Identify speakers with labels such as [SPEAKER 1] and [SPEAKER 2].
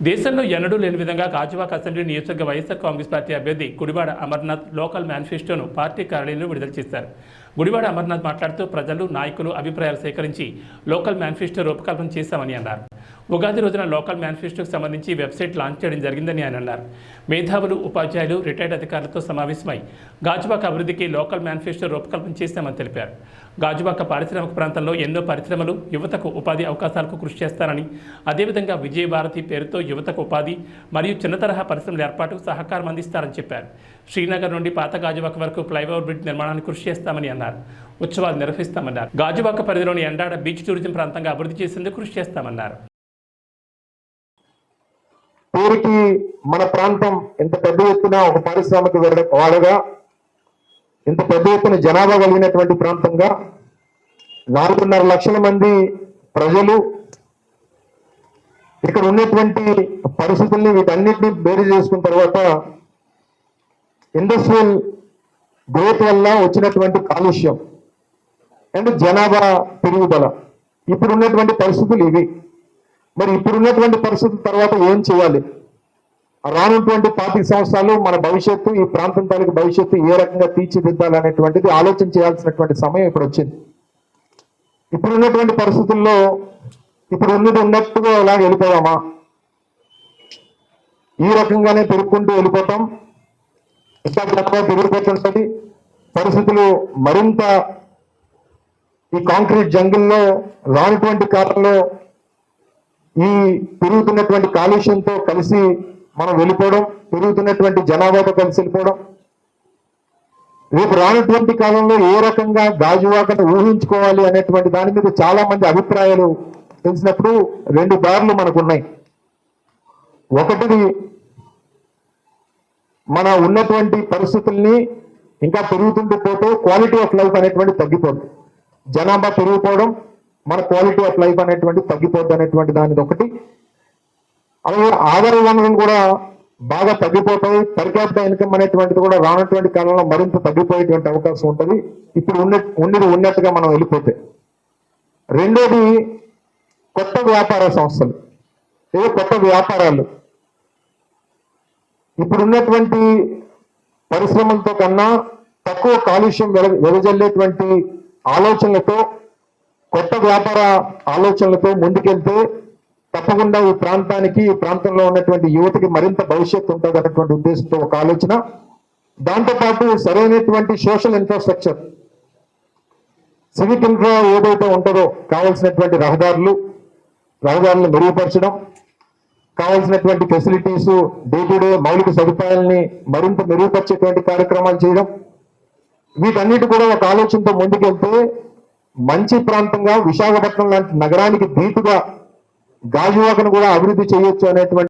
[SPEAKER 1] దేశంలో ఎన్నడూ లేని విధంగా గాజువాక అసెంబ్లీ నియోజకవర్గ వైఎస్ఆర్ కాంగ్రెస్ పార్టీ అభ్యర్థి గుడివాడ అమర్నాథ్ లోకల్ మేనిఫెస్టోను పార్టీ కార్యాలయంలో విడుదల చేశారు. గుడివాడ అమర్నాథ్ మాట్లాడుతూ ప్రజలు, నాయకులు అభిప్రాయాలు సేకరించి లోకల్ మేనిఫెస్టో రూపకల్పన చేశామని అన్నారు. ఉగాది రోజున లోకల్ మేనిఫెస్టోకు సంబంధించి వెబ్సైట్ లాంచ్ చేయడం జరిగిందని ఆయన అన్నారు. మేధావులు, ఉపాధ్యాయులు, రిటైర్డ్ అధికారులతో సమావేశమై గాజువాక అభివృద్ధికి లోకల్ మేనిఫెస్టో రూపకల్పన చేశామని తెలిపారు. గాజువాక పారిశ్రామిక ప్రాంతంలో ఎన్నో పరిశ్రమలు, యువతకు ఉపాధి అవకాశాలకు కృషి చేస్తారని, అదేవిధంగా విజయభారతి పేరుతో యువతకు ఉపాధి మరియు చిన్న తరహా పరిశ్రమల ఏర్పాటుకు సహకారం అందిస్తారని చెప్పారు. శ్రీనగర్ నుండి పాత గాజువాక వరకు ఫ్లైఓవర్ బ్రిడ్జ్ నిర్మాణానికి కృషి చేస్తామని అన్నారు. ఉత్సవాలు నిర్వహిస్తామన్నారు. గాజువాక పరిధిలోని ఎండాడ బీచ్ టూరిజం ప్రాంతంగా అభివృద్ధి చేసేందుకు కృషి చేస్తామన్నారు.
[SPEAKER 2] పేరుకి మన ప్రాంతం ఇంత పెద్ద ఎత్తున ఒక పారిశ్రామిక వాడగా, ఇంత పెద్ద ఎత్తున జనాభా కలిగినటువంటి ప్రాంతంగా 4.5 లక్షల మంది ప్రజలు ఇక్కడ ఉన్నటువంటి పరిస్థితుల్ని వీటన్నిటిని బేరీ చేసుకున్న తర్వాత ఇండస్ట్రియల్ గ్రోత్ వల్ల వచ్చినటువంటి కాలుష్యం అండ్ జనాభా పెరుగుదల, ఇప్పుడు ఉన్నటువంటి పరిస్థితులు ఇవి. మరి ఇప్పుడున్నటువంటి పరిస్థితుల తర్వాత ఏం చేయాలి? రానున్నటువంటి 25 సంవత్సరాలు మన భవిష్యత్తు, ఈ ప్రాంతం తాలూకు భవిష్యత్తు ఏ రకంగా తీర్చిదిద్దాలనేటువంటిది ఆలోచన చేయాల్సినటువంటి సమయం ఇప్పుడు వచ్చింది. ఇప్పుడున్నటువంటి పరిస్థితుల్లో ఇప్పుడు ఉన్నట్టుగా అలాగే వెళ్ళిపోదామా? ఈ రకంగానే పెరుగుకుంటూ వెళ్ళిపోతాం. ఇంకా జనాభా పెరిగిపోతుంటుంది. పరిస్థితులు మరింత ఈ కాంక్రీట్ జంగిల్లో రానటువంటి కాలంలో ఈ పెరుగుతున్నటువంటి కాలుష్యంతో కలిసి మనం వెళ్ళిపోవడం, పెరుగుతున్నటువంటి జనాభాతో కలిసి వెళ్ళిపోవడం, రేపు రానటువంటి కాలంలో ఏ రకంగా గాజువాకను ఊహించుకోవాలి అనేటువంటి దాని మీద చాలా మంది అభిప్రాయాలు తెలిసినప్పుడు 2 దారులు మనకున్నాయి. ఒకటిది, మన ఉన్నటువంటి పరిస్థితుల్ని ఇంకా పెరుగుతుంటూ పోతే క్వాలిటీ ఆఫ్ లైఫ్ అనేటువంటి తగ్గిపోతుంది. జనాభా పెరిగిపోవడం, మన క్వాలిటీ ఆఫ్ లైఫ్ అనేటువంటి తగ్గిపోద్ది అనేటువంటి దానిది ఒకటి. అలాగే ఆదాయ వనరులు కూడా బాగా తగ్గిపోతాయి. పర్ క్యాపిటల్ ఇన్కమ్ అనేటువంటిది కూడా రానటువంటి కాలంలో మరింత తగ్గిపోయేటువంటి అవకాశం ఉంటుంది, ఇప్పుడు ఉన్నట్టుగా మనం వెళ్ళిపోతే. రెండోది, కొత్త వ్యాపార సంస్థలు, ఏదో కొత్త వ్యాపారాలు. ఇప్పుడున్నటువంటి పరిశ్రమలతో కన్నా తక్కువ కాలుష్యం వెదజల్లేటువంటి ఆలోచనలతో, కొత్త వ్యాపార ఆలోచనలతో ముందుకెళ్తే తప్పకుండా ఈ ప్రాంతానికి, ఈ ప్రాంతంలో ఉన్నటువంటి యువతకి మరింత భవిష్యత్తు ఉంటుంది అన్నటువంటి ఉద్దేశంతో ఒక ఆలోచన. దాంతోపాటు సరైనటువంటి సోషల్ ఇన్ఫ్రాస్ట్రక్చర్, సివిక్ ఇన్ఫ్రా ఏదైతే ఉంటుందో కావాల్సినటువంటి రహదారులు మెరుగుపరచడం, కావాల్సినటువంటి ఫెసిలిటీస్, డే టు డే మౌలిక సదుపాయాలని మరింత మెరుగుపరిచేటువంటి కార్యక్రమాలు చేయడం, వీటన్నిటి కూడా ఒక ఆలోచనతో ముందుకెళ్తే మంచి ప్రాంతంగా విశాఖపట్నం లాంటి నగరానికి ధీటుగా గాజువాకను కూడా అభివృద్ధి చేయొచ్చు అనేటువంటి